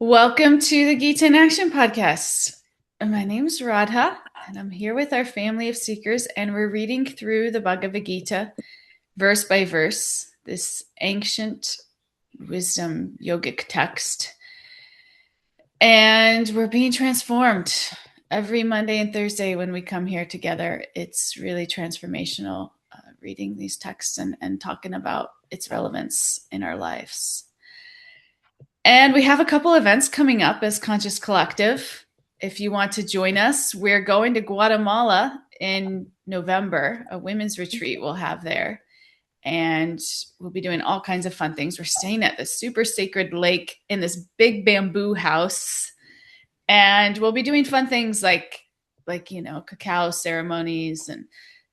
Welcome to the Gita in Action podcast. My name is Radha, and I'm here with our family of seekers, and we're reading through the Bhagavad Gita verse by verse, this ancient wisdom yogic text. And we're being transformed every Monday and Thursday when we come here together. It's really transformational reading these texts and talking about its relevance in our lives. And we have a couple events coming up as Conscious Collective. If you want to join us, we're going to Guatemala in November, a women's retreat we'll have there. And we'll be doing all kinds of fun things. We're staying at this super sacred lake in this big bamboo house. And we'll be doing fun things like cacao ceremonies and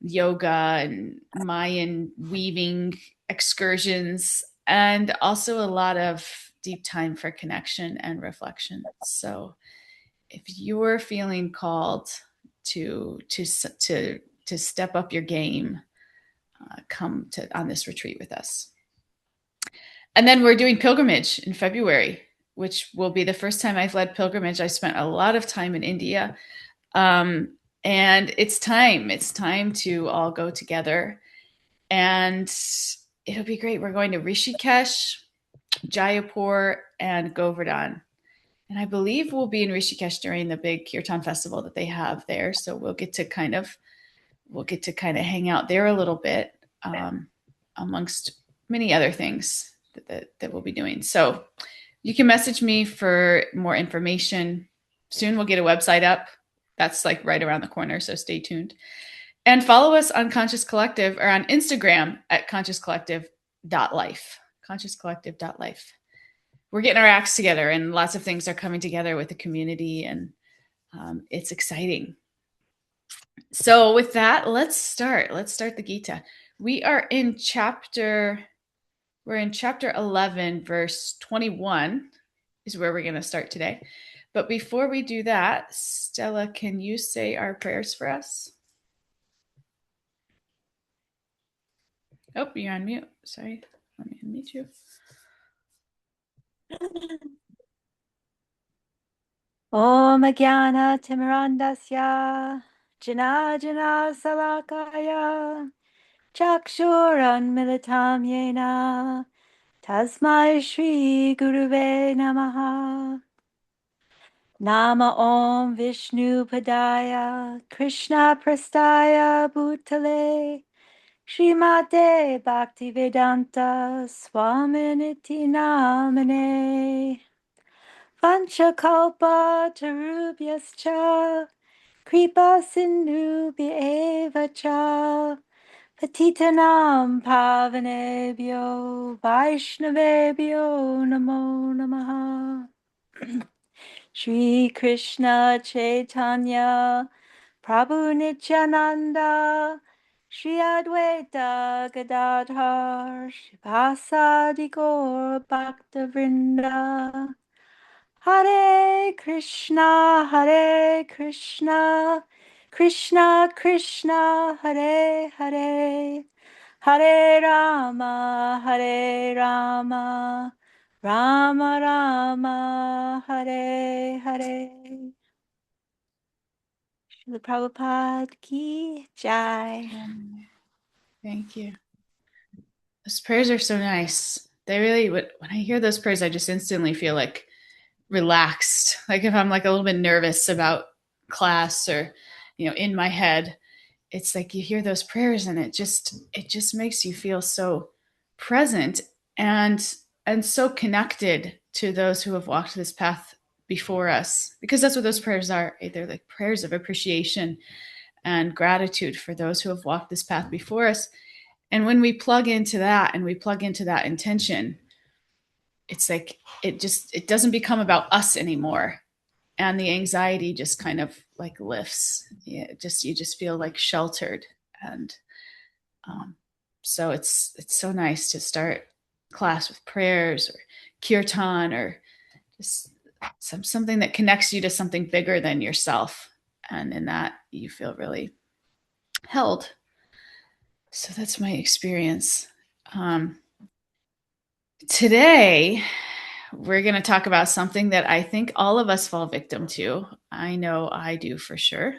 yoga and Mayan weaving excursions, and also a lot of deep time for connection and reflection. So if you're feeling called to step up your game, come on this retreat with us. And then we're doing pilgrimage in February, which will be the first time I've led pilgrimage. I spent a lot of time in India. And it's time to all go together, and it'll be great. We're going to Rishikesh, Jaipur, and Govardhan. And I believe we'll be in Rishikesh during the big Kirtan festival that they have there. So we'll get to kind of hang out there a little bit, amongst many other things that we'll be doing. So you can message me for more information. Soon we'll get a website up. That's like right around the corner, so stay tuned. And follow us on Conscious Collective or on Instagram at consciouscollective.life. Consciouscollective.life. We're getting our acts together, and lots of things are coming together with the community, and it's exciting. So with that, let's start the Gita. We're in chapter 11, verse 21 is where we're going to start today. But before we do that, Stella, can you say our prayers for us? Oh, you're on mute. Sorry. Let me unmute you. Om Jnana Timirandasya Jana Salakaya Chakshuran Militam Yena Tasmai Shri Guruve Namaha. Nama Om Vishnu Padaya Krishna Prastaya Bhutale Srimate Bhaktivedanta Swaminiti Namane Panchakalpa Tarubhyascha Kripa Sindhubhya cha Patitanam Pavanebhyo Vaishnavebhyo Namo Namaha. Shri Krishna Chaitanya Prabhu Nityananda Shri Advaita Gadadhar Shivasadi Gaur Bhaktavrinda Hare Krishna, Krishna Krishna, Hare Hare, Hare Rama, Rama Rama, Hare Hare. Srila Prabhupada ki jai. Thank you. Those prayers are so nice. They really, when I hear those prayers, I just instantly feel like relaxed. Like if I'm like a little bit nervous about class or, in my head, it's like you hear those prayers and it just makes you feel so present and so connected to those who have walked this path before us, because that's what those prayers are. They're like prayers of appreciation and gratitude for those who have walked this path before us. And when we plug into that and we plug into that intention, it's like it doesn't become about us anymore, and the anxiety just kind of like lifts. You just feel like sheltered, and so it's so nice to start class with prayers or kirtan or just something that connects you to something bigger than yourself, and in that you feel really held. So that's my experience. Today we're going to talk about something that I think all of us fall victim to. I know I do for sure.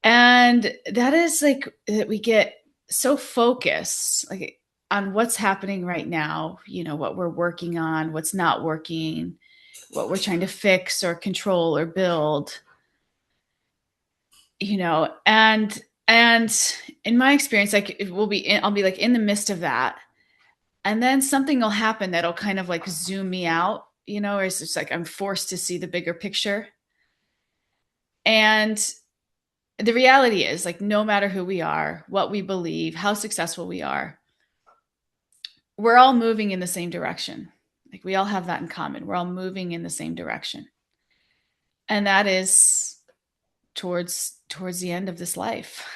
And that is like that we get so focused like on what's happening right now, what we're working on, what's not working, what we're trying to fix or control or build, and in my experience, like I'll be like in the midst of that, and then something will happen that'll kind of like zoom me out, or it's just like I'm forced to see the bigger picture. And the reality is, like, no matter who we are, what we believe, how successful we are, we're all moving in the same direction. Like, we all have that in common. We're all moving in the same direction. And that is towards the end of this life.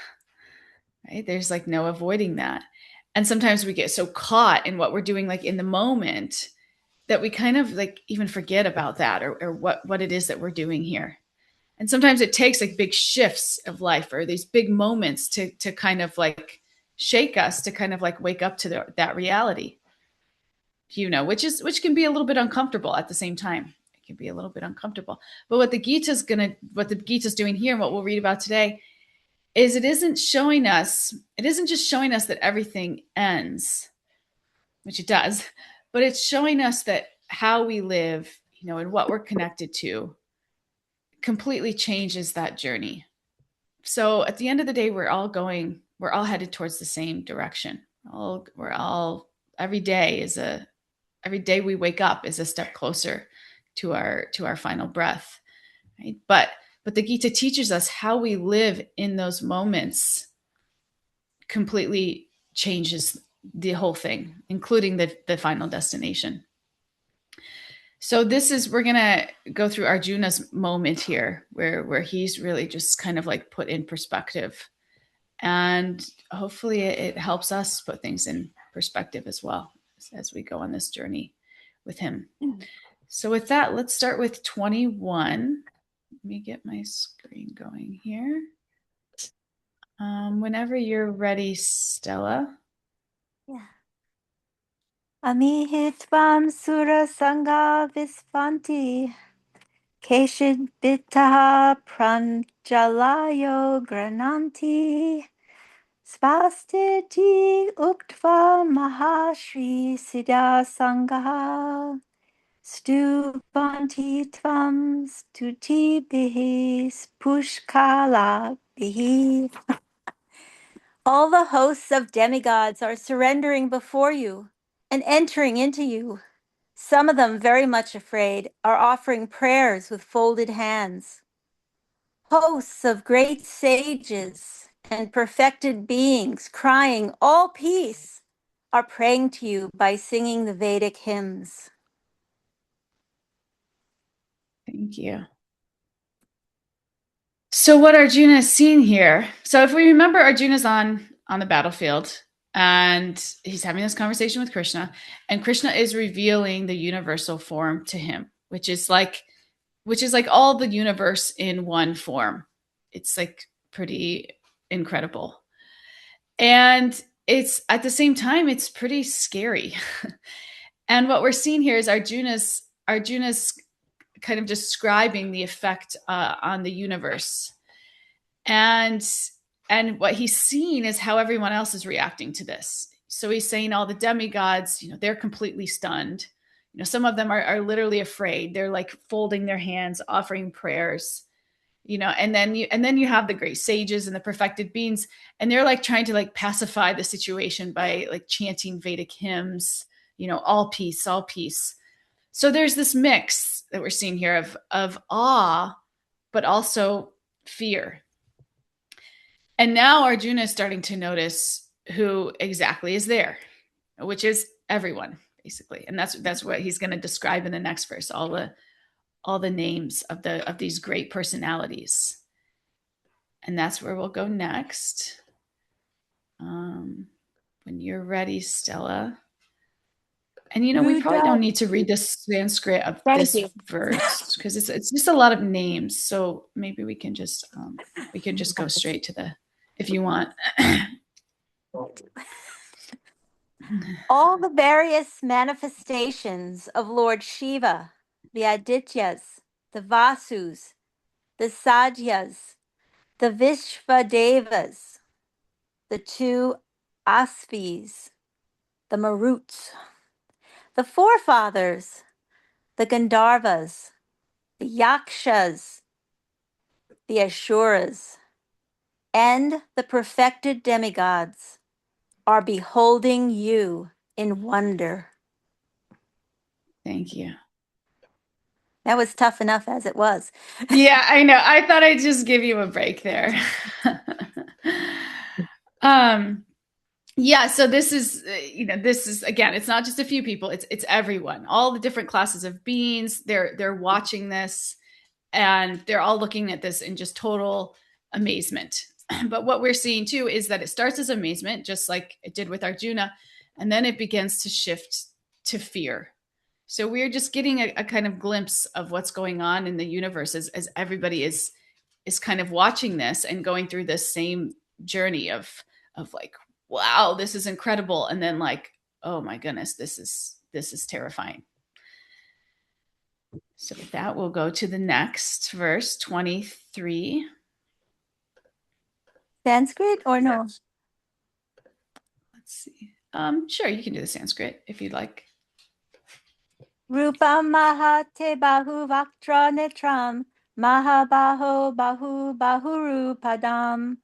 Right? There's like no avoiding that. And sometimes we get so caught in what we're doing like in the moment that we kind of like even forget about that, or what it is that we're doing here. And sometimes it takes like big shifts of life or these big moments to kind of like shake us, to kind of like wake up to that reality, which can be a little bit uncomfortable at the same time. It can be a little bit uncomfortable. But what the Gita's doing here and what we'll read about today is it isn't just showing us that everything ends, which it does, but it's showing us that how we live, and what we're connected to completely changes that journey. So at the end of the day, we're all headed towards the same direction. Every day we wake up is a step closer to our final breath. Right? But the Gita teaches us how we live in those moments completely changes the whole thing, including the final destination. So we're going to go through Arjuna's moment here where he's really just kind of like put in perspective, and hopefully it helps us put things in perspective as well as we go on this journey with him. So with that, let's start with 21. Let me get my screen going here. Whenever you're ready, Stella. Yeah. Amihitvam sura sangha visvanti keshid vitaha pranjalayo grananti svastiti uktva mahashri siddha sangha stuvanti tvam stuti bihi pushkala bihi. All the hosts of demigods are surrendering before you and entering into you. Some of them, very much afraid, are offering prayers with folded hands. Hosts of great sages and perfected beings crying, "All peace," are praying to you by singing the Vedic hymns. Thank you. So what Arjuna is seeing here, so if we remember, Arjuna's on the battlefield and he's having this conversation with Krishna, and Krishna is revealing the universal form to him, which is like all the universe in one form. It's like pretty incredible. And it's at the same time, it's pretty scary. And what we're seeing here is Arjuna's kind of describing the effect on the universe, and what he's seeing is how everyone else is reacting to this. So he's saying all the demigods, they're completely stunned. Some of them are literally afraid. They're like folding their hands, offering prayers. And then you have the great sages and the perfected beings, and they're like trying to like pacify the situation by like chanting Vedic hymns, all peace, all peace. So there's this mix that we're seeing here of awe, but also fear. And now Arjuna is starting to notice who exactly is there, which is everyone, basically. And that's what he's going to describe in the next verse, all the names of these great personalities. And that's where we'll go next. When you're ready, Stella. And we probably don't need to read the Sanskrit of this verse because it's just a lot of names. So maybe we can just go straight to the, if you want. All the various manifestations of Lord Shiva, the Adityas, the Vasus, the Sadyas, the Vishvadevas, the two Asvis, the Maruts, the forefathers, the Gandharvas, the Yakshas, the Asuras, and the perfected demigods are beholding you in wonder. Thank you. That was tough enough as it was. Yeah, I know. I thought I'd just give you a break there. um, yeah, so this is, this is again, it's not just a few people, it's everyone. All the different classes of beings, they're watching this and they're all looking at this in just total amazement. But what we're seeing too is that it starts as amazement, just like it did with Arjuna, and then it begins to shift to fear. So we're just getting a kind of glimpse of what's going on in the universe as everybody is kind of watching this and going through this same journey of like, wow, this is incredible, and then like, oh my goodness, this is terrifying. So with that, we'll go to the next verse, 23. Sanskrit or no? Let's see. Sure, you can do the Sanskrit if you'd like. Rupam mahate bahu vaktra netram mahabaho bahu bahurupadam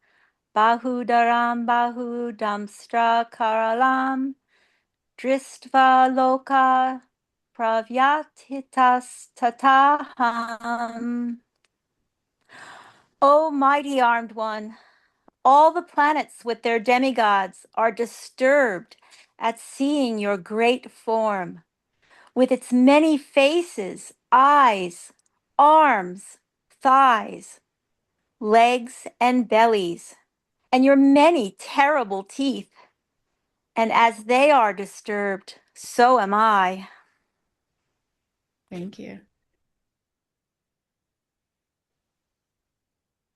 bahudaram bahudamstra karalam dristva loka pravyatitas tataham. O mighty armed one, all the planets with their demigods are disturbed at seeing your great form, with its many faces, eyes, arms, thighs, legs, and bellies, and your many terrible teeth. And as they are disturbed, so am I. Thank you.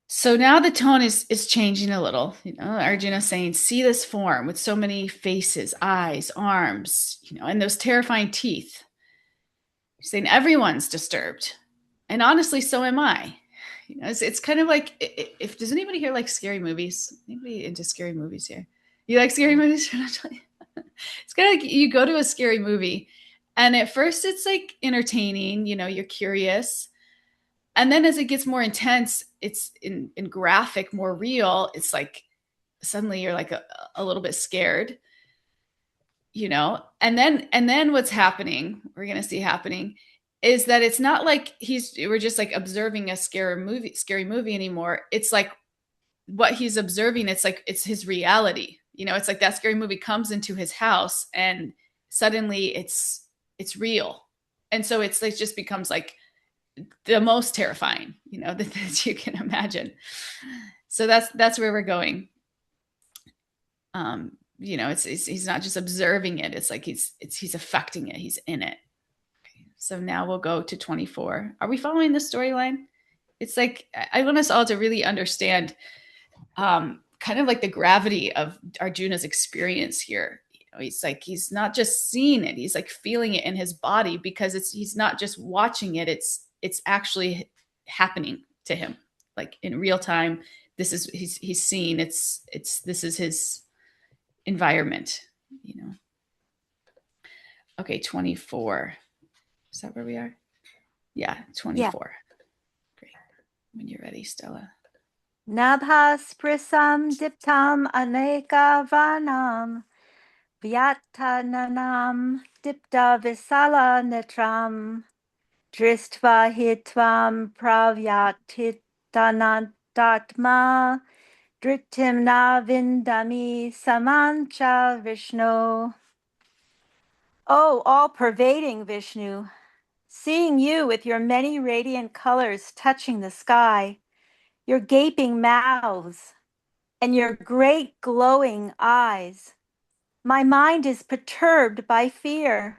So now the tone is changing a little. Arjuna saying, "See this form with so many faces, eyes, arms, and those terrifying teeth." He's saying everyone's disturbed, and honestly, so am I. It's kind of like, if does anybody here like scary movies? Anybody into scary movies here? You like scary movies? It's kind of like you go to a scary movie, and at first it's like entertaining. You're curious, and then as it gets more intense, it's in graphic, more real. It's like suddenly you're like a little bit scared, and then what's happening, we're gonna see happening, is that it's not like we're just like observing a scary movie anymore. It's like what he's observing, it's like it's his reality. It's like that scary movie comes into his house and suddenly it's real. And so it's like just becomes like the most terrifying, that you can imagine. So that's where we're going. It's he's not just observing it, it's like he's affecting it, he's in it. Okay, so now we'll go to 24. Are we following the storyline? It's like I want us all to really understand kind of like the gravity of Arjuna's experience here. He's like, he's not just seeing it, he's like feeling it in his body, because he's not just watching it, it's actually happening to him, like in real time. This is he's seeing, this is his environment. Okay, 24. Is that where we are? Yeah, 24. Yeah. Great. When you're ready, Stella. Nabhas prisam diptam aneka vanam vyatananam dipta visala netram dristva hitvam pravyatitanantatma dritim na vindami samancha Vishnu. Oh, all-pervading Vishnu, seeing you with your many radiant colors touching the sky, your gaping mouths, and your great glowing eyes, my mind is perturbed by fear.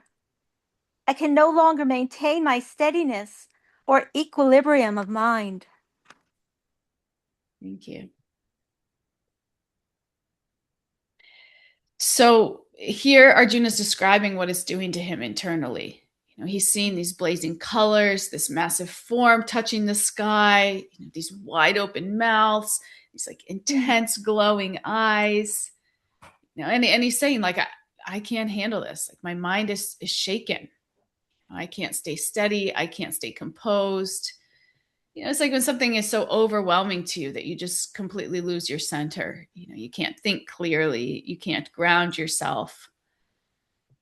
I can no longer maintain my steadiness or equilibrium of mind. Thank you. So here Arjuna is describing what it's doing to him internally. He's seeing these blazing colors, this massive form touching the sky, these wide open mouths, these like intense glowing eyes. And he's saying like, I can't handle this. Like my mind is shaken. I can't stay steady. I can't stay composed. It's like when something is so overwhelming to you that you just completely lose your center. You can't think clearly. You can't ground yourself.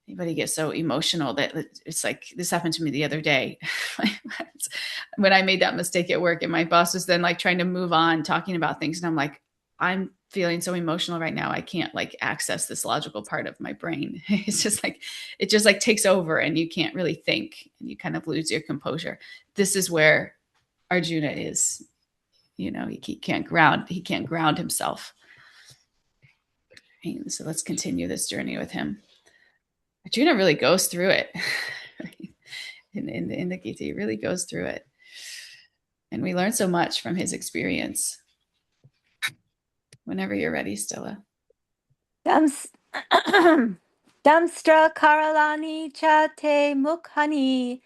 Anybody gets so emotional that it's like, this happened to me the other day when I made that mistake at work, and my boss was then like trying to move on talking about things, and I'm like, I'm feeling so emotional right now, I can't like access this logical part of my brain. It's just like, it just like takes over and you can't really think, and you kind of lose your composure. This is where Arjuna is. He can't ground himself. So let's continue this journey with him. Arjuna really goes through it. in the Gita, he really goes through it. And we learn so much from his experience. Whenever you're ready, Stella. Damstra karalani chate mukhani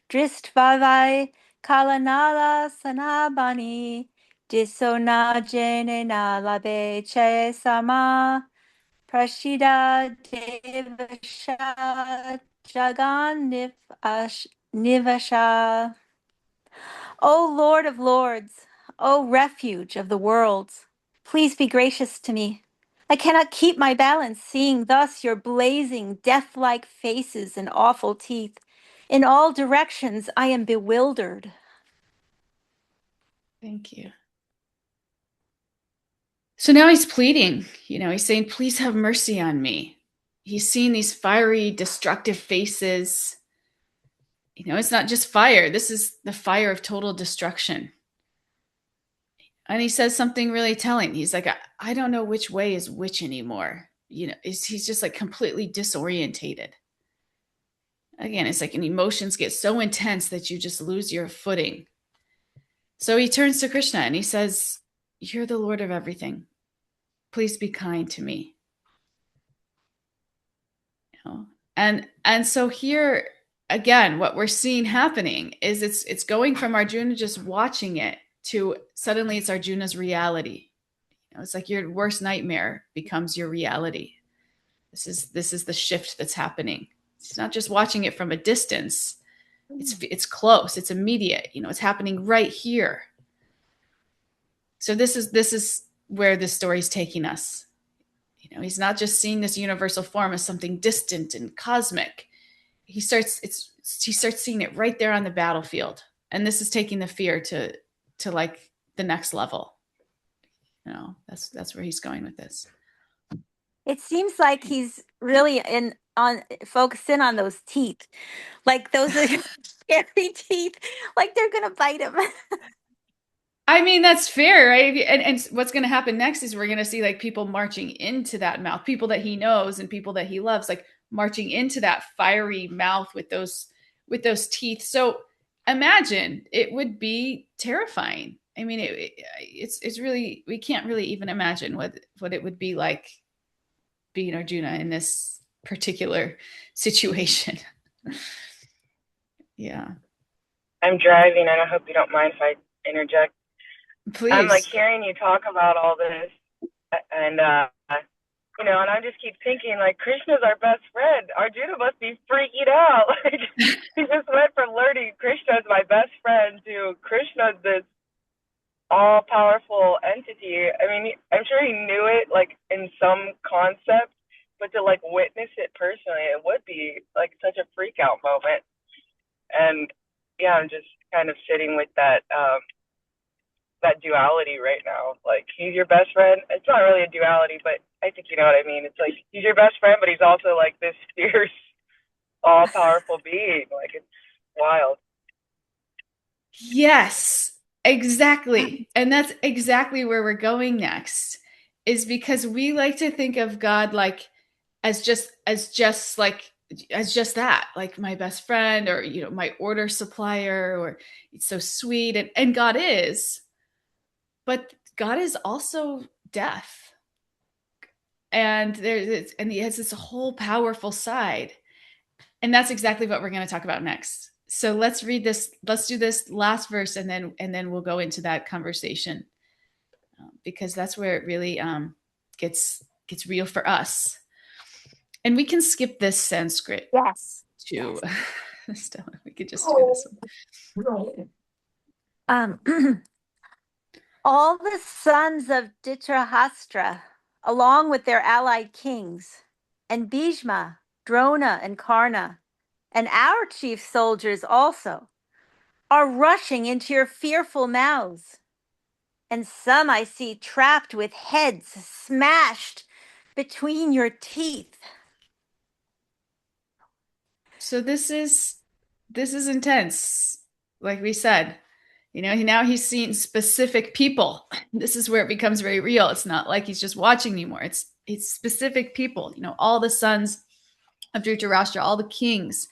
dristvavai kalanala sanabani disona jene na labe che sama prashida devasha jagan nivasha. O Lord of Lords, O refuge of the worlds, please be gracious to me. I cannot keep my balance seeing thus your blazing, death-like faces and awful teeth. In all directions I am bewildered. Thank you. So now he's pleading, he's saying, please have mercy on me. He's seeing these fiery, destructive faces. It's not just fire. This is the fire of total destruction. And he says something really telling. He's like, I don't know which way is which anymore. He's just like completely disorientated. Again, it's like, and emotions get so intense that you just lose your footing. So he turns to Krishna and he says, you're the Lord of everything. Please be kind to me. And so here again, what we're seeing happening is it's going from Arjuna just watching it to suddenly it's Arjuna's reality. It's like your worst nightmare becomes your reality. This is the shift that's happening. It's not just watching it from a distance. It's close. It's immediate. It's happening right here. So this is where this story is taking us. He's not just seeing this universal form as something distant and cosmic. He starts seeing it right there on the battlefield, and this is taking the fear to like the next level. That's where he's going with this. It seems like he's really focused in on those teeth, like those are scary teeth, like they're gonna bite him. I mean, that's fair, right? And what's going to happen next is we're going to see like people marching into that mouth, people that he knows and people that he loves, like marching into that fiery mouth with those teeth. So imagine, it would be terrifying. I mean, it's really, we can't really even imagine what it would be like being Arjuna in this particular situation. Yeah. I'm driving, and I hope you don't mind if I interject. Please. I'm like hearing you talk about all this, and and I just keep thinking like, Krishna's our best friend. Arjuna must be freaking out. Like he just went from learning Krishna's my best friend to Krishna's this all-powerful entity. I mean, I'm sure he knew it like in some concept, but to like witness it personally, it would be like such a freak out moment. And yeah, I'm just kind of sitting with that that duality right now. Like he's your best friend. It's not really a duality, but I think you know what I mean. It's like he's your best friend, but he's also like this fierce, all powerful being. Like it's wild. Yes, exactly. And that's exactly where we're going next, is because we like to think of God like as just that, like my best friend, or my order supplier, or it's so sweet, and God is, but God is also death. and he has this whole powerful side. And that's exactly what we're going to talk about next. So let's read this. Let's do this last verse, and then we'll go into that conversation, because that's where it really gets real for us. And we can skip this Sanskrit Yes. too. We could just do this one. All the sons of Dhritarashtra, along with their allied kings, and Bhishma, Drona, and Karna, and our chief soldiers also, are rushing into your fearful mouths. And some I see trapped with heads smashed between your teeth. So this is intense. Like we said, now he's seeing specific people. This is where it becomes very real. It's not like he's just watching anymore. It's specific people. All the sons of Dhritarashtra, all the kings.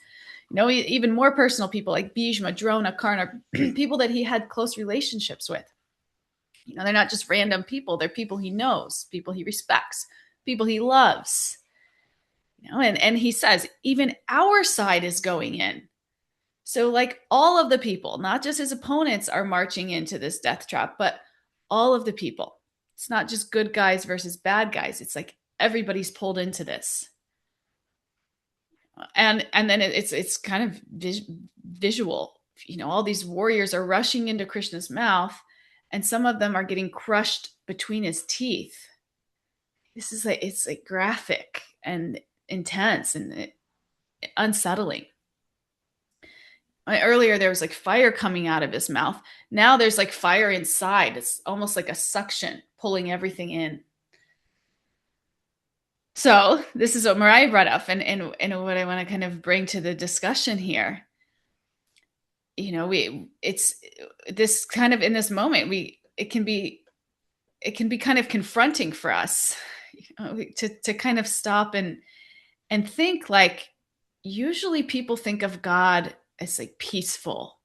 Even more personal people like Bhishma, Drona, Karna, people that he had close relationships with. They're not just random people. They're people he knows, people he respects, people he loves. And he says, even our side is going in. So like all of the people, not just his opponents, are marching into this death trap, but all of the people. It's not just good guys versus bad guys. It's like everybody's pulled into this. And then it's kind of visual. All these warriors are rushing into Krishna's mouth, and some of them are getting crushed between his teeth. This is it's like graphic and intense and unsettling. Earlier there was like fire coming out of his mouth. Now there's like fire inside. It's almost like a suction pulling everything in. So this is what Mariah brought up, and what I want to kind of bring to the discussion here. It's this kind of, in this moment, it can be kind of confronting for us, to kind of stop and think, like, usually people think of God as like peaceful,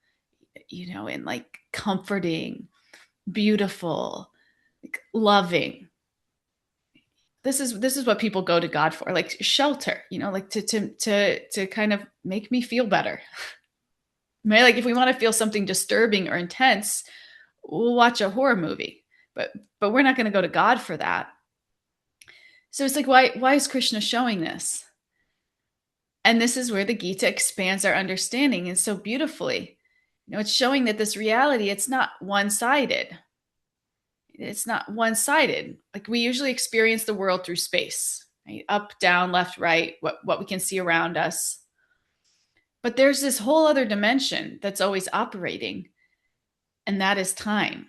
and like comforting, beautiful, like loving. This is what people go to God for, like shelter, like to kind of make me feel better. Right? Like if we want to feel something disturbing or intense, we'll watch a horror movie, but we're not going to go to God for that. So it's like, why is Krishna showing this? And this is where the Gita expands our understanding, and so beautifully. It's showing that this reality, it's not one-sided. It's not one-sided. Like we usually experience the world through space, right? Up, down, left, right, what we can see around us. But there's this whole other dimension that's always operating, and that is time.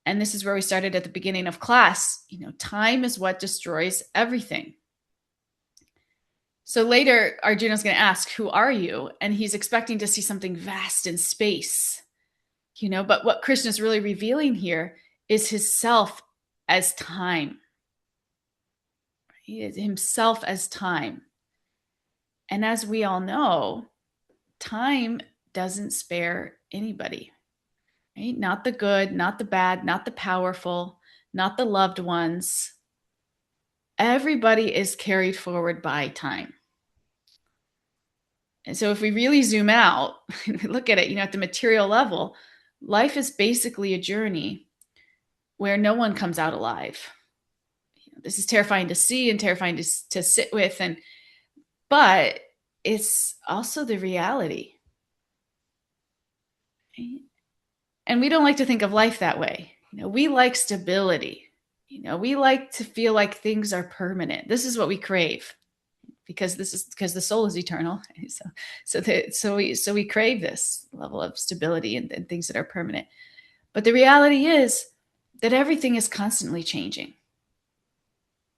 And this is where we started at the beginning of class. Time is what destroys everything. So later, Arjuna's going to ask, who are you? And he's expecting to see something vast in space. But what Krishna is really revealing here is his self as time. He is himself as time. And as we all know, time doesn't spare anybody. Right? Not the good, not the bad, not the powerful, not the loved ones. Everybody is carried forward by time. And so if we really zoom out and look at it, at the material level, life is basically a journey where no one comes out alive. This is terrifying to see and terrifying to sit with, but it's also the reality. Right? And we don't like to think of life that way. We like stability. We like to feel like things are permanent. This is what we crave, because the soul is eternal. So we crave this level of stability and things that are permanent. But the reality is that everything is constantly changing.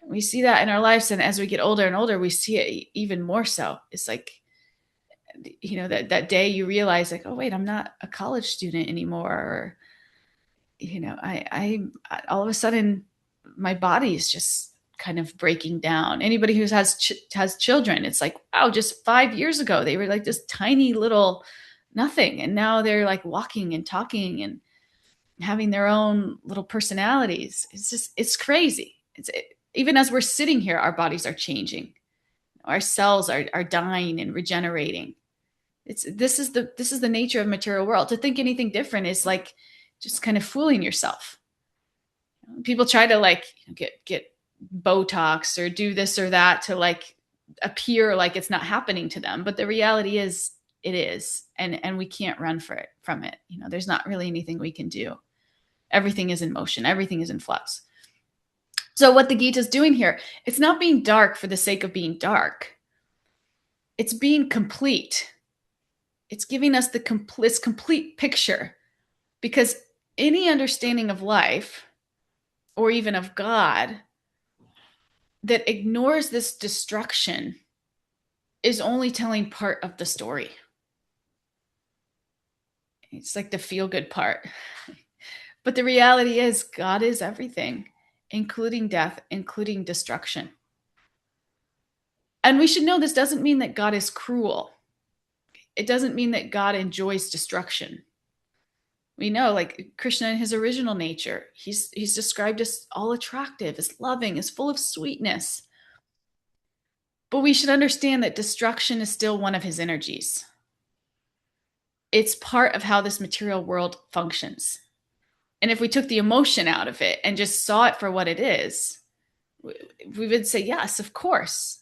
We see that in our lives, and as we get older and older, we see it even more so. It's like, that day you realize, like, oh wait, I'm not a college student anymore, or I all of a sudden my body is just kind of breaking down. Anybody who has children, it's like, wow, just 5 years ago they were like this tiny little nothing, and now they're like walking and talking and having their own little personalities. It's crazy. Even as we're sitting here, our bodies are changing. Our cells are dying and regenerating. This is the nature of material world. To think anything different is like just kind of fooling yourself. People try to like get Botox or do this or that to like appear like it's not happening to them, but the reality is it is, and we can't run from it. There's not really anything we can do. Everything is in motion. Everything is in flux. So what the Gita is doing here, it's not being dark for the sake of being dark. It's being complete. It's giving us this complete picture, because any understanding of life or even of God that ignores this destruction is only telling part of the story. It's like the feel-good part. But the reality is God is everything, including death, including destruction. And we should know this doesn't mean that God is cruel. It doesn't mean that God enjoys destruction. We know, like Krishna in his original nature, he's described as all attractive, as loving, as full of sweetness. But we should understand that destruction is still one of his energies. It's part of how this material world functions. And if we took the emotion out of it and just saw it for what it is, we would say, yes, of course.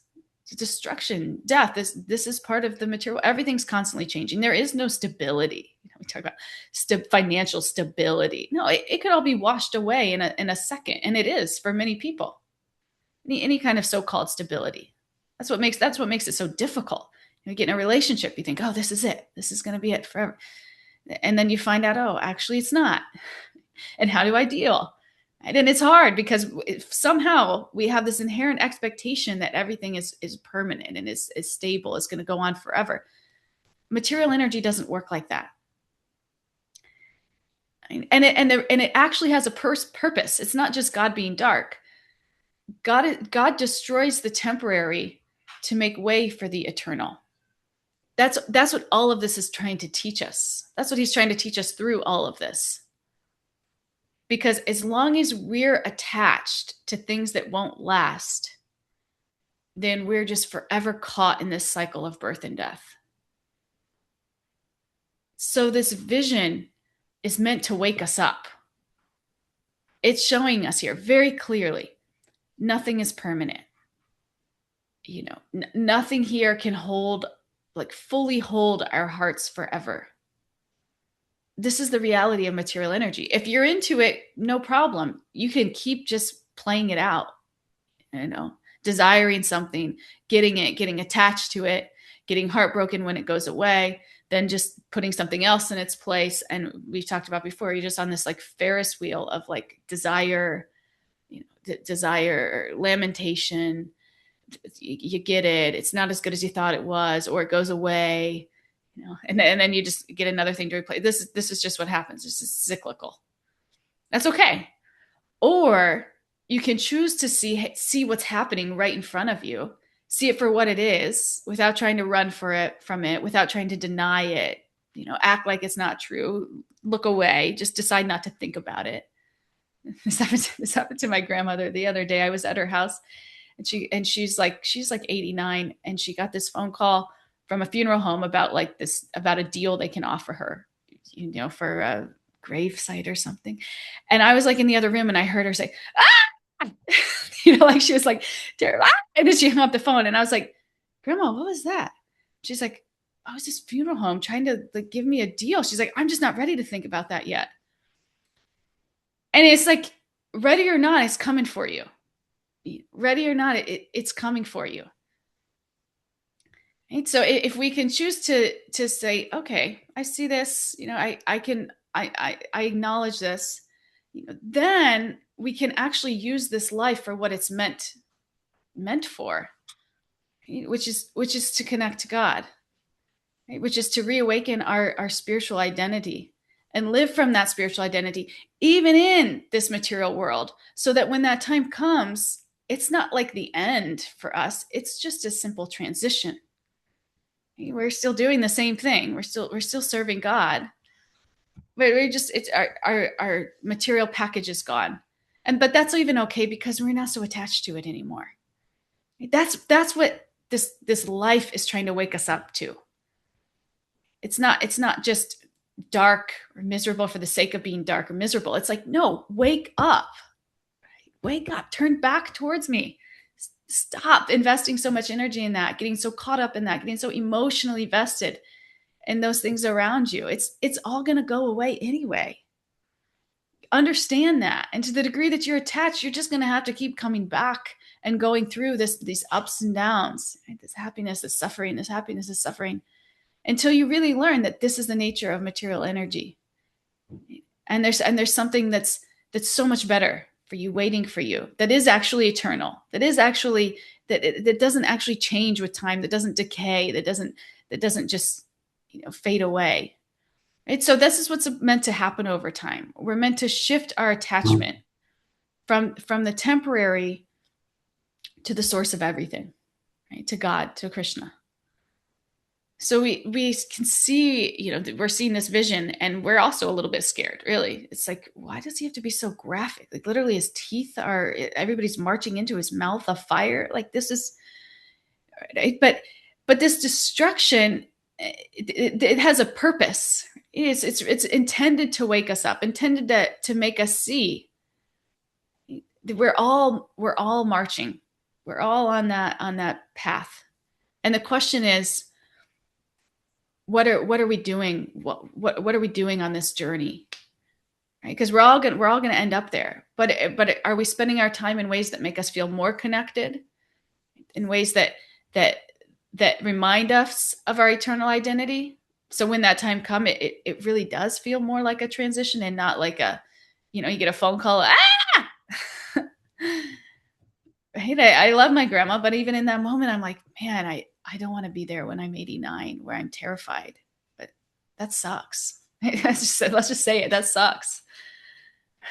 Destruction, death, this is part of the material. Everything's constantly changing. There is no stability. We talk about financial stability. No, it could all be washed away in a second, and it is for many people. Any kind of so-called stability. That's what makes it so difficult. You get in a relationship, you think, oh, this is it. This is going to be it forever. And then you find out, oh, actually it's not. And how do I deal? And it's hard because somehow we have this inherent expectation that everything is permanent and is stable, is going to go on forever. Material energy doesn't work like that. And it actually has a purpose. It's not just God being dark. God destroys the temporary to make way for the eternal. That's what all of this is trying to teach us. That's what he's trying to teach us through all of this. Because as long as we're attached to things that won't last, then we're just forever caught in this cycle of birth and death. So this vision is meant to wake us up. It's showing us here very clearly, nothing is permanent. Nothing here can fully hold our hearts forever. This is the reality of material energy. If you're into it, no problem. You can keep just playing it out, desiring something, getting attached to it, getting heartbroken when it goes away, then just putting something else in its place. And we've talked about before, you're just on this like Ferris wheel of like desire, desire, lamentation. You get it. It's not as good as you thought it was, or it goes away. And then you just get another thing to replace. This is just what happens. It's just cyclical. That's okay. Or you can choose to see what's happening right in front of you, see it for what it is, without trying to run from it, without trying to deny it. Act like it's not true. Look away. Just decide not to think about it. This happened to my grandmother the other day. I was at her house, and she's like 89, and she got this phone call from a funeral home about a deal they can offer her, for a grave site or something. And I was like in the other room, and I heard her say, ah, like she was like, ah! And then she hung up the phone, and I was like, Grandma, what was that? She's like, I was this funeral home trying to give me a deal. She's like, I'm just not ready to think about that yet. And it's like, ready or not, it's coming for you. Ready or not, it's coming for you. Right? So if we can choose to say, okay, I see this, I acknowledge this, then we can actually use this life for what it's meant for, right? which is to connect to God, right? Which is to reawaken our spiritual identity and live from that spiritual identity, even in this material world, so that when that time comes, it's not like the end for us. It's just a simple transition. We're still doing the same thing. We're still serving God, but our material package is gone. But that's even okay because we're not so attached to it anymore. That's what this life is trying to wake us up to. It's not just dark or miserable for the sake of being dark or miserable. It's like, no, wake up. Wake up, turn back towards me. Stop investing so much energy in that, getting so caught up in that, getting so emotionally vested in those things around you. It's all going to go away anyway. Understand that. And to the degree that you're attached, you're just going to have to keep coming back and going through these ups and downs, right? This happiness, this suffering, this happiness, this suffering, until you really learn that this is the nature of material energy. And there's something that's so much better for you, waiting for you, that is actually eternal, that is actually that doesn't actually change with time, that doesn't decay, that doesn't just fade away. Right? So this is what's meant to happen over time. We're meant to shift our attachment from the temporary to the source of everything, right? To God, to Krishna. So we can see, we're seeing this vision, and we're also a little bit scared, really. It's like, why does he have to be so graphic? Like, literally his teeth are, everybody's marching into his mouth of fire. Like, this is, right? But this destruction, it has a purpose. It's intended to wake us up, intended to make us see. We're all marching. We're all on that path. And the question is, what are we doing? What are we doing on this journey? Right? Because we're all gonna end up there. But are we spending our time in ways that make us feel more connected, in ways that remind us of our eternal identity? So when that time comes, it really does feel more like a transition, and not like you get a phone call. Right? I love my grandma, but even in that moment, I'm like, man, I don't want to be there when I'm 89, where I'm terrified. But that sucks. Let's just say it. That sucks.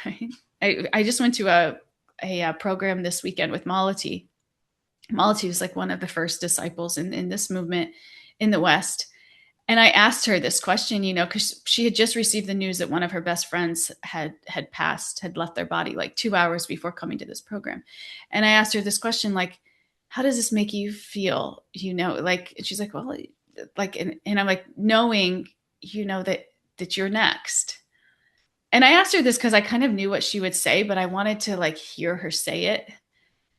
Right? I just went to a program this weekend with Malati. Malati was like one of the first disciples in this movement in the West. And I asked her this question, because she had just received the news that one of her best friends had passed, had left their body like 2 hours before coming to this program. And I asked her this question, like, how does this make you feel? Like, and she's like, well, like, and I'm like, knowing, that you're next. And I asked her this because I kind of knew what she would say, but I wanted to like hear her say it,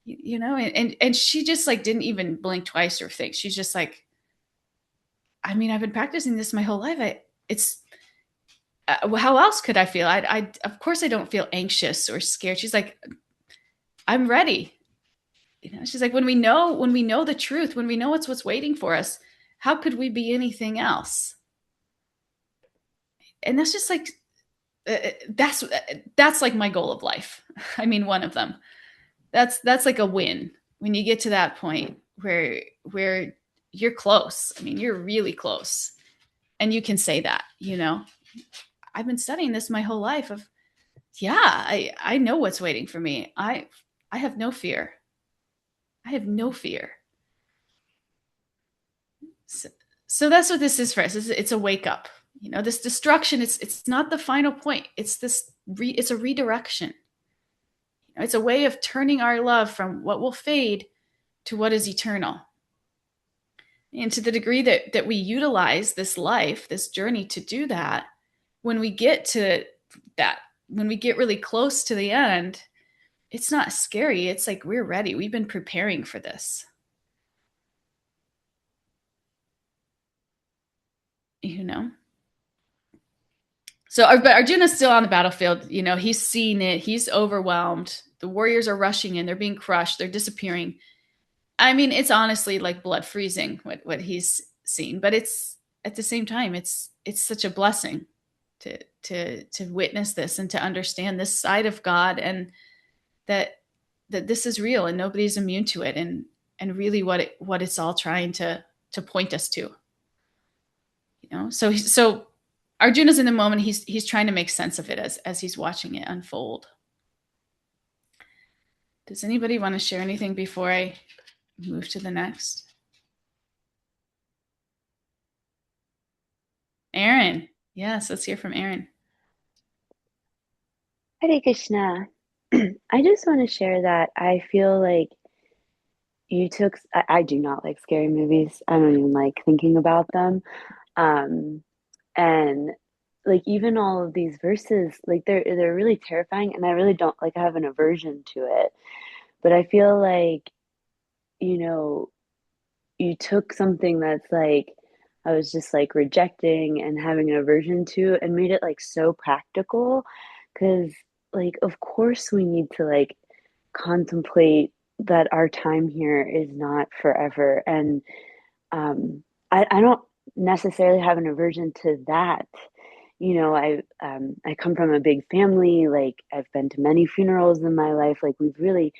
and she just like didn't even blink twice or think. She's just like, I mean, I've been practicing this my whole life. How else could I feel? Of course I don't feel anxious or scared. She's like, I'm ready. She's like, when we know the truth, when we know what's waiting for us, how could we be anything else? And that's just like, that's like my goal of life. I mean, one of them. That's like a win when you get to that point where you're close. I mean, you're really close, and you can say that. I've been studying this my whole life. I know what's waiting for me. I have no fear. I have no fear. So that's what this is for us. It's a wake up. This destruction. It's not the final point. It's it's a redirection. It's a way of turning our love from what will fade to what is eternal. And to the degree that we utilize this life, this journey to do that, when we get to that, when we get really close to the end, it's not scary. It's like, we're ready. We've been preparing for this. So, but Arjuna's still on the battlefield. He's seen it. He's overwhelmed. The warriors are rushing in. They're being crushed. They're disappearing. I mean, it's honestly like blood freezing what he's seen, but it's at the same time, it's such a blessing to witness this and to understand this side of God, and that this is real and nobody's immune to it, and really what it's all trying to point us to. So Arjuna's in the moment. He's trying to make sense of it as he's watching it unfold. Does anybody want to share anything before I move to the next? Aaron. Yes, let's hear from Aaron. Hare Krishna. I just want to share that I feel like I do not like scary movies. I don't even like thinking about them. Um, and like even all of these verses, like they're really terrifying, and I really don't like I have an aversion to it. But I feel like, you know, you took something that's like I was just like rejecting and having an aversion to and made it like so practical because like of course we need to like contemplate that our time here is not forever and um I don't necessarily have an aversion to that. You know, I come from a big family, like I've been to many funerals in my life, like we've really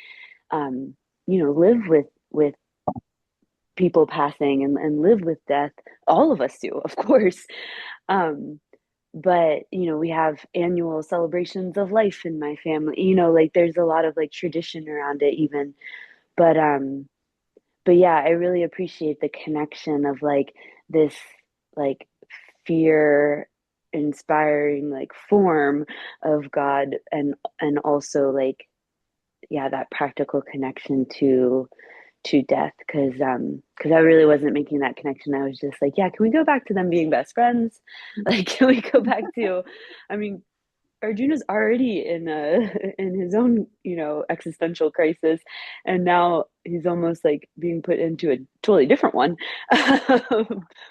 um lived with people passing and live with death. All of us do, of course. Um, but we have annual celebrations of life in my family. Like there's a lot of like tradition around it even. But yeah, I really appreciate the connection of like this like fear inspiring like form of God and also like yeah, that practical connection to death because I really wasn't making that connection. I was just like, yeah, can we go back to them being best friends? Like, can we go back to? I mean, Arjuna's already in a in his own existential crisis, and now he's almost like being put into a totally different one,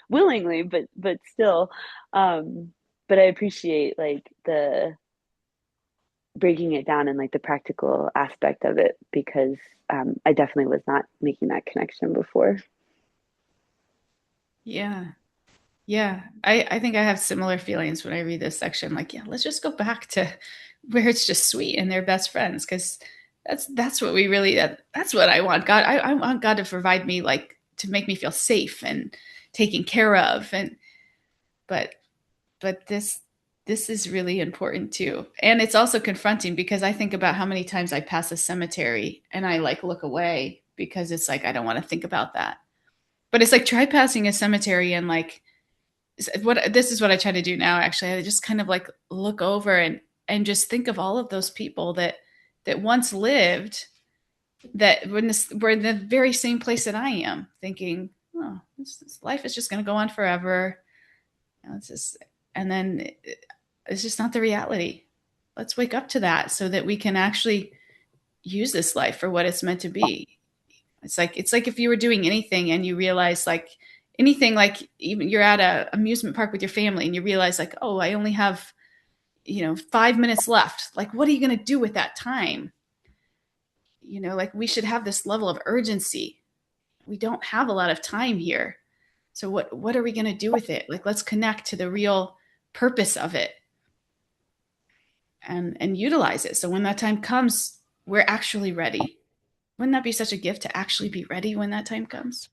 willingly, but still. But I appreciate like the breaking it down and like the practical aspect of it because I definitely was not making that connection before. Yeah. Yeah. I think I have similar feelings when I read this section. Like, yeah, let's just go back to where it's just sweet and they're best friends because that's what we really that's what I want. God, I want God to provide me like to make me feel safe and taken care of. And but but this is really important too. And it's also confronting because I think about how many times I pass a cemetery and I like look away because it's like I don't want to think about that. But it's like try passing a cemetery and like what this is what I try to do now actually. I just kind of like look over and just think of all of those people that once lived that were in the very same place that I am, thinking, oh, this life is just going to go on forever. It's just, and then it's just not the reality. Let's wake up to that so that we can actually use this life for what it's meant to be. It's like if you were doing anything and you realize like anything like even you're at a amusement park with your family and you realize like, oh, I only have 5 minutes left. Like, what are you going to do with that time? Like we should have this level of urgency. We don't have a lot of time here. So what are we going to do with it? Like, let's connect to the real purpose of it and utilize it. So when that time comes, we're actually ready. Wouldn't that be such a gift to actually be ready when that time comes?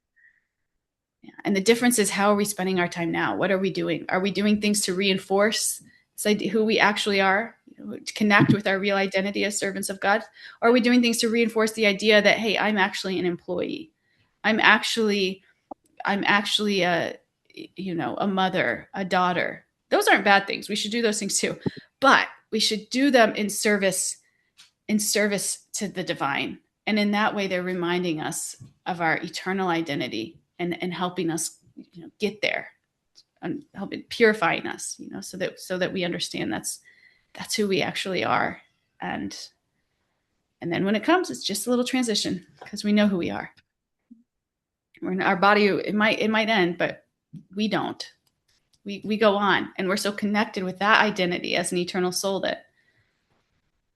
Yeah. And the difference is how are we spending our time now? What are we doing? Are we doing things to reinforce who we actually are, to connect with our real identity as servants of God? Or are we doing things to reinforce the idea that, hey, I'm actually an employee. I'm actually a mother, a daughter. Those aren't bad things. We should do those things too. But we should do them in service to the divine. And in that way, they're reminding us of our eternal identity and helping us get there and helping purifying us, so that we understand that's who we actually are. And then when it comes, it's just a little transition because we know who we are. We're in our body, it might end, but we don't. We go on and we're so connected with that identity as an eternal soul that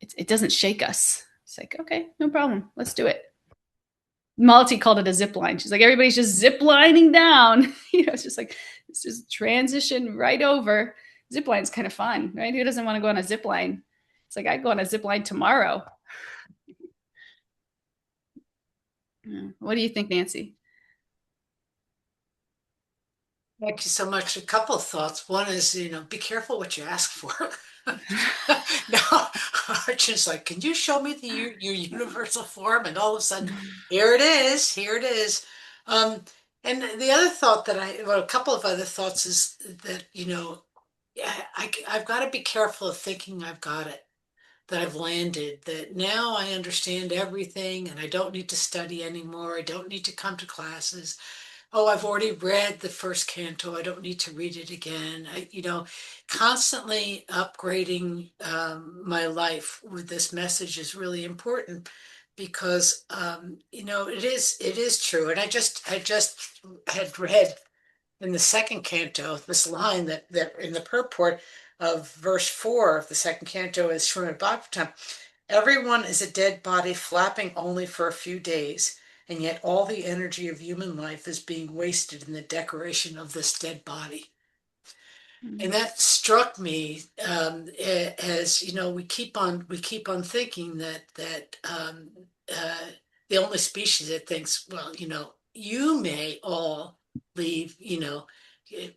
it doesn't shake us. It's like, okay, no problem. Let's do it. Malti called it a zip line. She's like, everybody's just zip lining down. It's just like, it's just transition right over. Zip line's kind of fun, right? Who doesn't want to go on a zip line? It's like, I'd go on a zip line tomorrow. Yeah. What do you think, Nancy? Thank you so much. A couple of thoughts. One is, be careful what you ask for. Now, Arjun's like, can you show me your universal form? And all of a sudden, here it is. Here it is. Um, and the other thought well, a couple of other thoughts is that, yeah, I've got to be careful of thinking I've got it. that I've landed, that now I understand everything and I don't need to study anymore. I don't need to come to classes. Oh, I've already read the first canto. I don't need to read it again. Constantly upgrading my life with this message is really important because it is true. And I just had read in the second canto this line that in the purport of verse 4 of the second canto is Srimad Bhagavatam. Everyone is a dead body flapping only for a few days, and yet all the energy of human life is being wasted in the decoration of this dead body. And Mm. that struck me as we keep on thinking that the only species that thinks, well, you may all leave,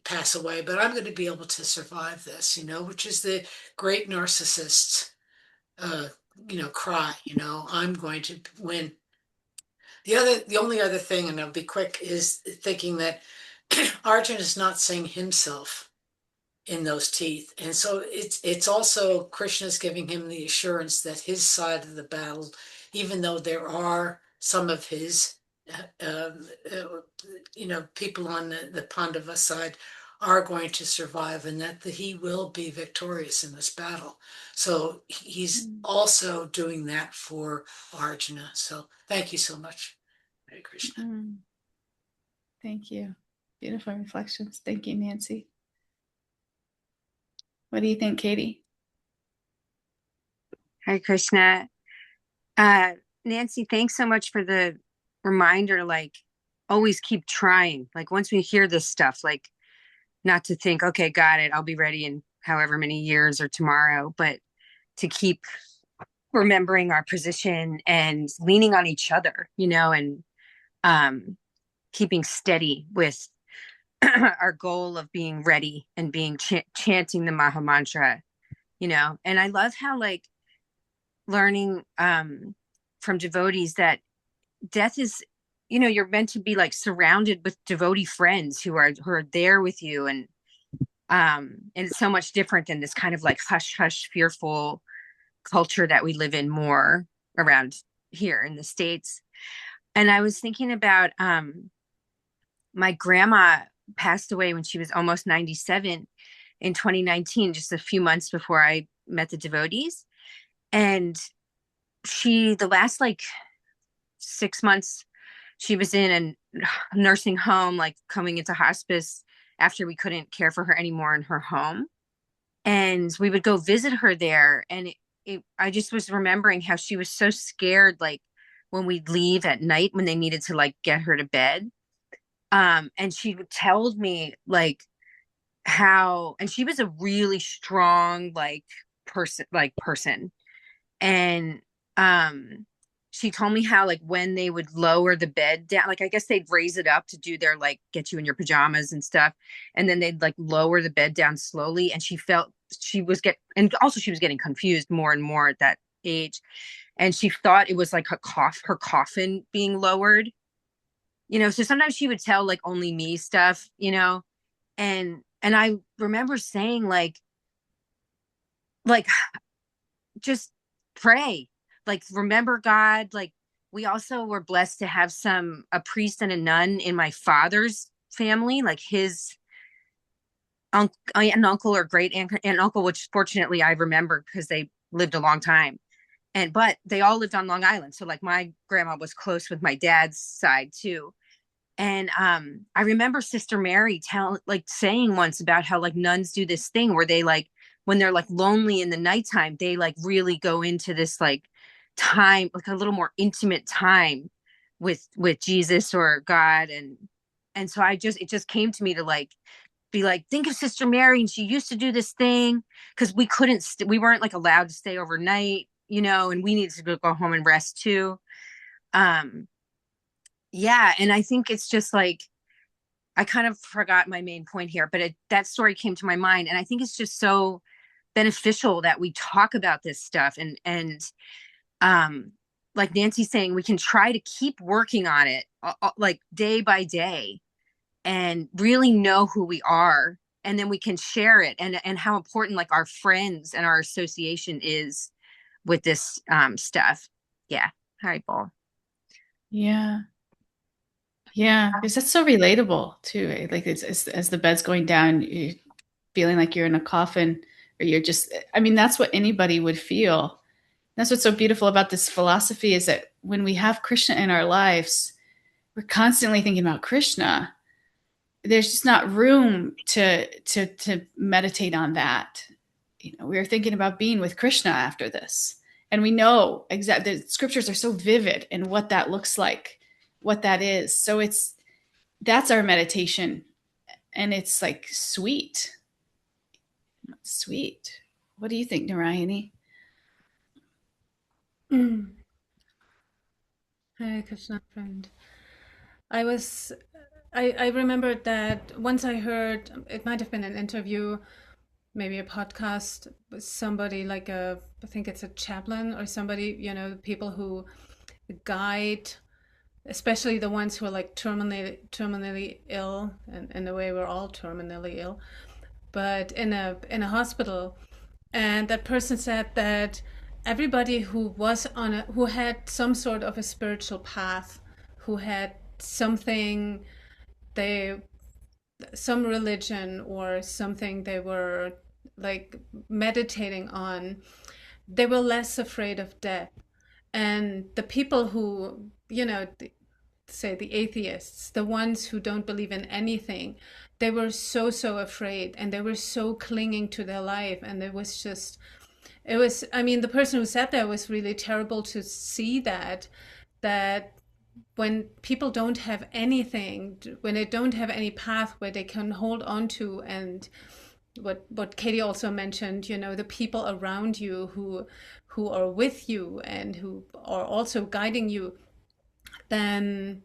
pass away, but I'm going to be able to survive this, which is the great narcissists uh, cry, I'm going to win. The only other thing, and I'll be quick, is thinking that Arjun is not seeing himself in those teeth. And so it's also Krishna's giving him the assurance that his side of the battle, even though there are some of his people on the Pandava side are going to survive and that he will be victorious in this battle. So he's Mm. also doing that for Arjuna. So thank you so much, Hare Krishna. Mm. Thank you. Beautiful reflections. Thank you, Nancy. What do you think, Katie? Hi, Krishna. Nancy, thanks so much for the reminder. Like, always keep trying. Like, once we hear this stuff, like, not to think, okay, got it, I'll be ready in however many years or tomorrow, but to keep remembering our position and leaning on each other, and um, keeping steady with our goal of being ready and being chanting the Maha Mantra, And I love how, like, learning from devotees that death is, you're meant to be like surrounded with devotee friends who are there with you, and it's so much different than this kind of like hush hush fearful culture that we live in more around here in the States. And I was thinking about my grandma passed away when she was almost 97 in 2019, just a few months before I met the devotees. And the last like 6 months, she was in a nursing home, like coming into hospice after we couldn't care for her anymore in her home. And we would go visit her there. And I just was remembering how she was so scared, like when we'd leave at night when they needed to like get her to bed. And she would tell me like and she was a really strong, like person. And she told me how like when they would lower the bed down, like I guess they'd raise it up to do their like get you in your pajamas and stuff, and then they'd like lower the bed down slowly, and and also she was getting confused more and more at that age, and she thought it was like her coffin being lowered, so sometimes she would tell like only me stuff, and I remember saying like just pray, like remember God. Like we also were blessed to have a priest and a nun in my father's family, like his an uncle or great aunt and uncle, which fortunately I remember because they lived a long time. But they all lived on Long Island, so like my grandma was close with my dad's side too. And I remember Sister Mary saying once about how like nuns do this thing where they like when they're like lonely in the nighttime, they like really go into this like time, like a little more intimate time with Jesus or God. And so it just came to me to like be like, think of Sister Mary, and she used to do this thing because we weren't like allowed to stay overnight, and we needed to go home and rest too. Yeah, and I think it's just like I kind of forgot my main point here, but that story came to my mind, and I think it's just so beneficial that we talk about this stuff, and like Nancy's saying, we can try to keep working on it like day by day, and really know who we are, and then we can share it, and how important like our friends and our association is with this stuff. Yeah. All right, Paul. Yeah. Yeah, because that's so relatable too. Like it's as the bed's going down, you feeling like you're in a coffin, or you're just. I mean, that's what anybody would feel. That's what's so beautiful about this philosophy is that when we have Krishna in our lives, we're constantly thinking about Krishna. There's just not room to meditate on that. We are thinking about being with Krishna after this, and we know exactly the scriptures are so vivid in what that looks like, what that is. So that's our meditation, and it's like sweet. What do you think, Narayani? Hare Krishna, friend. I was, I remembered that once I heard, it might have been an interview, maybe a podcast with somebody like I think it's a chaplain or somebody, people who guide, especially the ones who are like terminally ill, and in a way we're all terminally ill, but in a hospital. And that person said that everybody who had some sort of a spiritual path, who had something, they some religion or something they were like meditating on, they were less afraid of death. And the people who, say the atheists, the ones who don't believe in anything, they were so afraid, and they were so clinging to their life. And I mean, the person who said that was really terrible to see that when people don't have anything, when they don't have any path where they can hold on to, and what Katie also mentioned, the people around you who are with you and who are also guiding you, then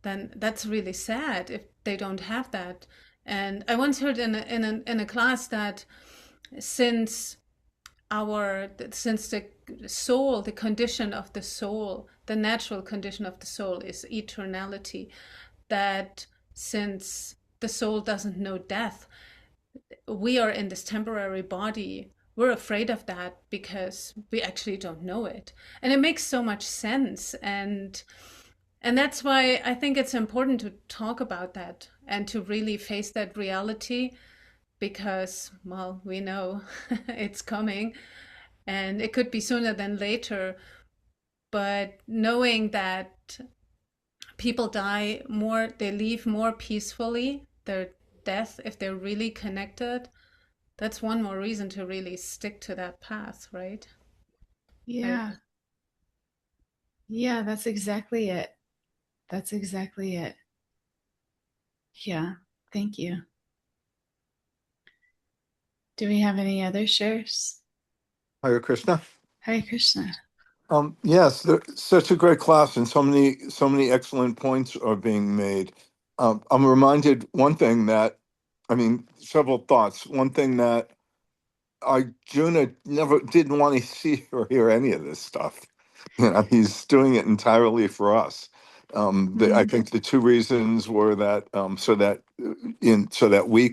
that's really sad if they don't have that. And I once heard in a class that since the soul, the condition of the soul, the natural condition of the soul is eternality, that since the soul doesn't know death, we are in this temporary body. We're afraid of that because we actually don't know it. And it makes so much sense. And that's why I think it's important to talk about that and to really face that reality, because, well, we know it's coming, and it could be sooner than later. But knowing that people die more, they leave more peacefully, their death, if they're really connected, that's one more reason to really stick to that path, right? Yeah. Yeah, that's exactly it. That's exactly it. Yeah. Thank you. Do we have any other shares? Hare Krishna. Hare Krishna. Yes, such a great class, and so many excellent points are being made. I'm reminded one thing several thoughts. One thing that Arjuna never didn't want to see or hear any of this stuff. He's doing it entirely for us. I think the two reasons were that so that we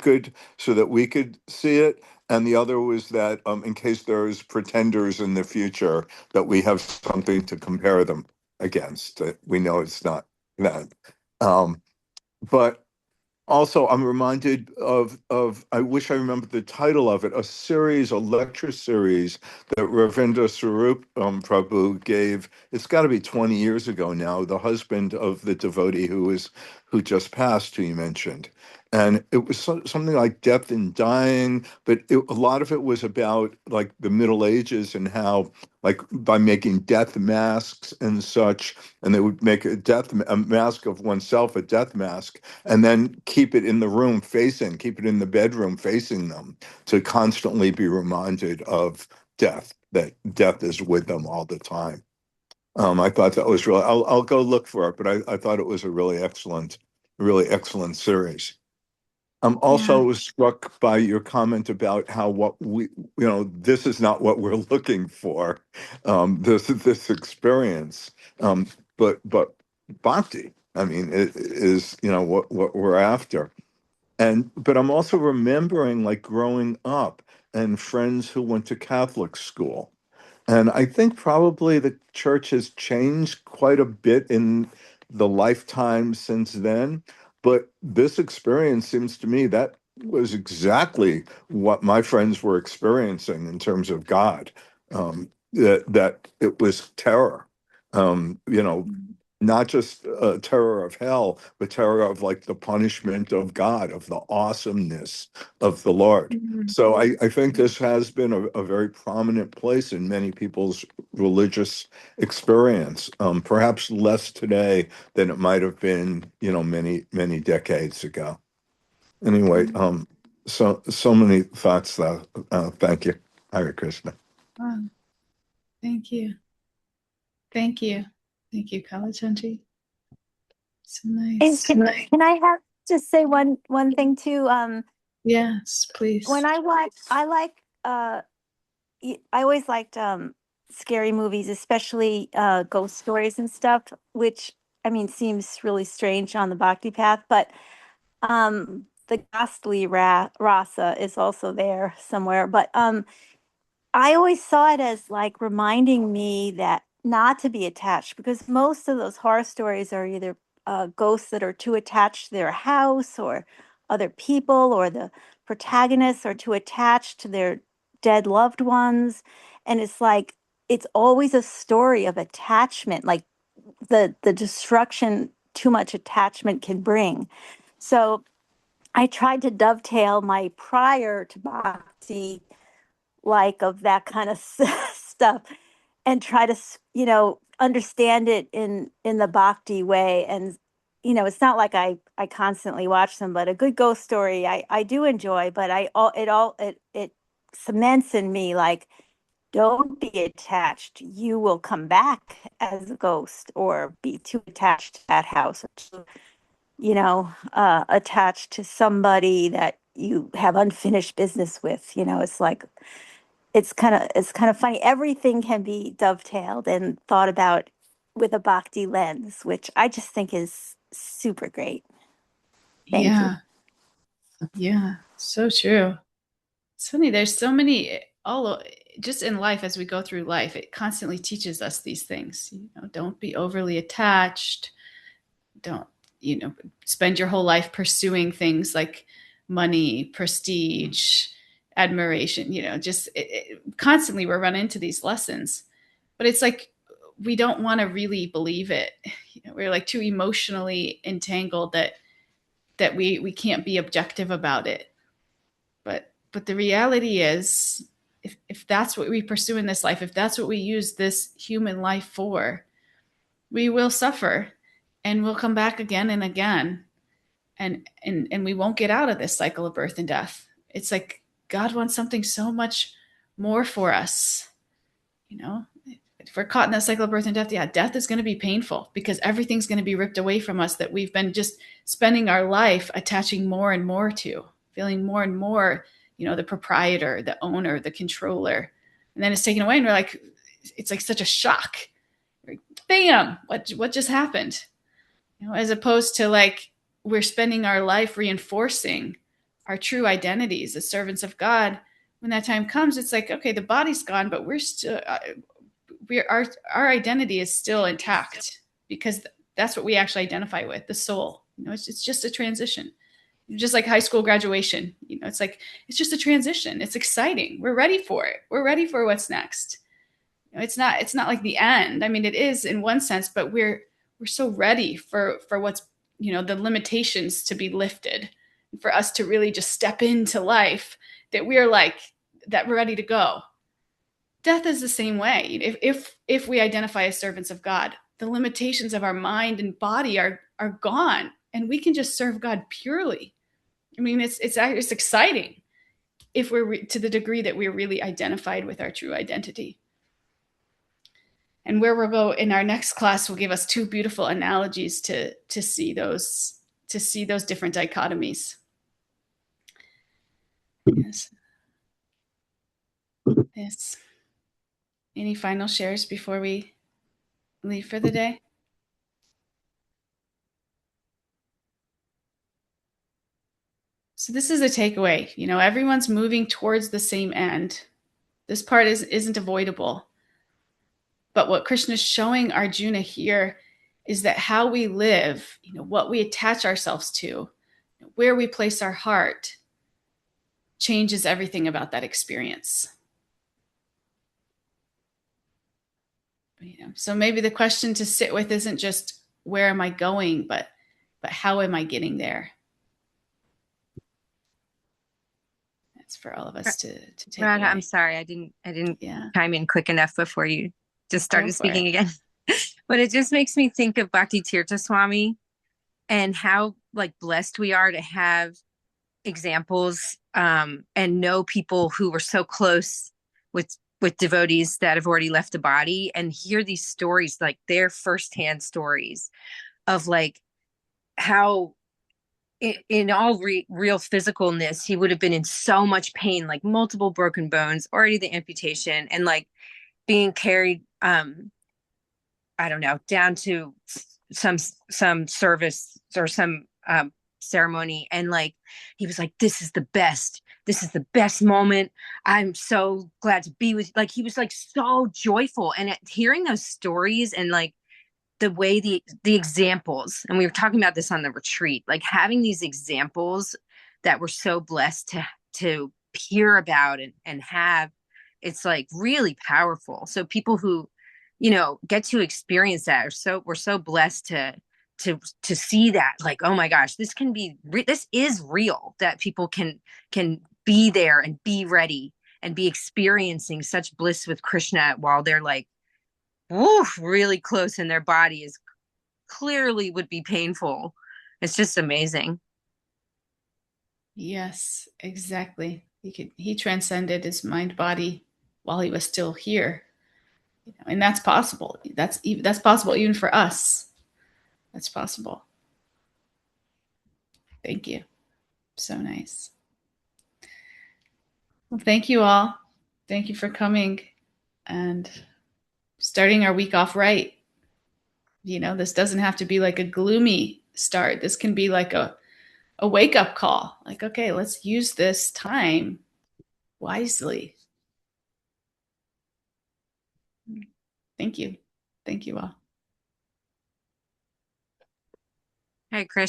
could see it, and the other was that in case there's pretenders in the future, that we have something to compare them against. That we know it's not that. But also, I'm reminded of I wish I remembered the title of it, a lecture series that Ravindra Swarup Prabhu gave. It's got to be 20 years ago now, the husband of the devotee who just passed, who you mentioned. And it was something like death and dying, but a lot of it was about like the Middle Ages and how, like, by making death masks and such, and they would make a mask of oneself, a death mask, and then keep it in the room keep it in the bedroom facing them, to constantly be reminded of death, that death is with them all the time. I thought that was really, I'll go look for it, but I thought it was a really excellent series. Also Yeah. was struck by your comment about how this is not what we're looking for, this experience, but bhakti, I mean, it is, what we're after. But I'm also remembering, like, growing up and friends who went to Catholic school, And I think probably the church has changed quite a bit in the lifetime since then. But this experience seems to me that was exactly what my friends were experiencing in terms of God. That it was terror. You know, not just terror of hell, but terror of like the punishment of God, of the awesomeness of the Lord. Mhm. So I think this has been a very prominent place in many people's religious experience, perhaps less today than it might have been, many, many decades ago. Anyway, so many thoughts though. Thank you. Hare Krishna. Wow. Thank you. Thank you. Thank you, Kalachandji. So And nice. can I have just say one thing too? Yes, please. When I watch, I always liked scary movies, especially ghost stories and stuff, which I mean seems really strange on the bhakti path, but the ghastly rasa is also there somewhere. But I always saw it as like reminding me that not to be attached because most of those horror stories are either ghosts that are too attached to their house or other people, or the protagonists are too attached to their dead loved ones. And it's like, it's always a story of attachment, like the destruction too much attachment can bring. So I tried to dovetail my prior to bhakti like of that kind of stuff and try to understand it in the bhakti way. And it's not like I constantly watch them, but a good ghost story I do enjoy. But it cements in me like, don't be attached, you will come back as a ghost, or be too attached to that house, or too, attached to somebody that you have unfinished business with. It's like, it's kind of funny. Everything can be dovetailed and thought about with a bhakti lens, which I just think is super great. Thank you. Yeah. Yeah. So true. It's funny. There's so many just in life as we go through life, it constantly teaches us these things. Don't be overly attached. Don't, spend your whole life pursuing things like money, prestige, admiration. Just constantly we're run into these lessons. But it's like we don't want to really believe it. We're like too emotionally entangled that we can't be objective about it. But the reality is, if that's what we pursue in this life, if that's what we use this human life for, we will suffer and we'll come back again and again, and we won't get out of this cycle of birth and death. It's like God wants something so much more for us. If we're caught in that cycle of birth and death, yeah, death is going to be painful because everything's going to be ripped away from us that we've been just spending our life attaching more and more to, feeling more and more, the proprietor, the owner, the controller. And then it's taken away and we're like, it's like such a shock. Like, bam, what just happened? As opposed to like we're spending our life reinforcing our true identities as servants of God. When that time comes, it's like, okay, the body's gone, but we're still our identity is still intact because that's what we actually identify with, the soul. It's just a transition, just like high school graduation. It's like it's just a transition. It's exciting. We're ready for it. We're ready for what's next. It's not like the end. I mean, it is in one sense, but we're so ready for what's the limitations to be lifted, for us to really just step into life, that we're like that we're ready to go. Death is the same way. If we identify as servants of God, the limitations of our mind and body are gone, and we can just serve God purely. I mean, it's exciting if we're to the degree that we're really identified with our true identity. And where we'll go in our next class will give us two beautiful analogies to see those different dichotomies. Yes. Yes. Any final shares before we leave for the day? So this is a takeaway. Everyone's moving towards the same end. This part isn't avoidable. But what Krishna is showing Arjuna here is that how we live, what we attach ourselves to, where we place our heart, changes everything about that experience. So maybe the question to sit with isn't just where am I going, but how am I getting there? That's for all of us to take Radha, away. I'm sorry, I didn't Yeah. chime in quick enough before you just started speaking it. again. But it just makes me think of Bhakti Tirtha Swami and how like blessed we are to have examples and know people who were so close with devotees that have already left the body, and hear these stories, like their firsthand stories of like how in all real physicalness he would have been in so much pain, like multiple broken bones, already the amputation, and like being carried I don't know, down to some service or some ceremony, and like he was like, this is the best moment, I'm so glad to be with you. Like he was like so joyful, and hearing those stories and like the way the examples, and we were talking about this on the retreat, like having these examples that we're so blessed to hear about and have, it's like really powerful. So people who get to experience that are we're so blessed to see that, like, oh my gosh, this is real, that people can be there and be ready and be experiencing such bliss with Krishna while they're like, woof, really close, and their body is clearly would be painful. It's just amazing. Yes, exactly. He transcended his mind body while he was still here. And that's possible. That's possible even for us. That's possible. Thank you. So nice. Well, thank you all. Thank you for coming and starting our week off right. This doesn't have to be like a gloomy start. This can be like a wake up call. Like, okay, let's use this time wisely. Thank you. Thank you all. Hey, Chris.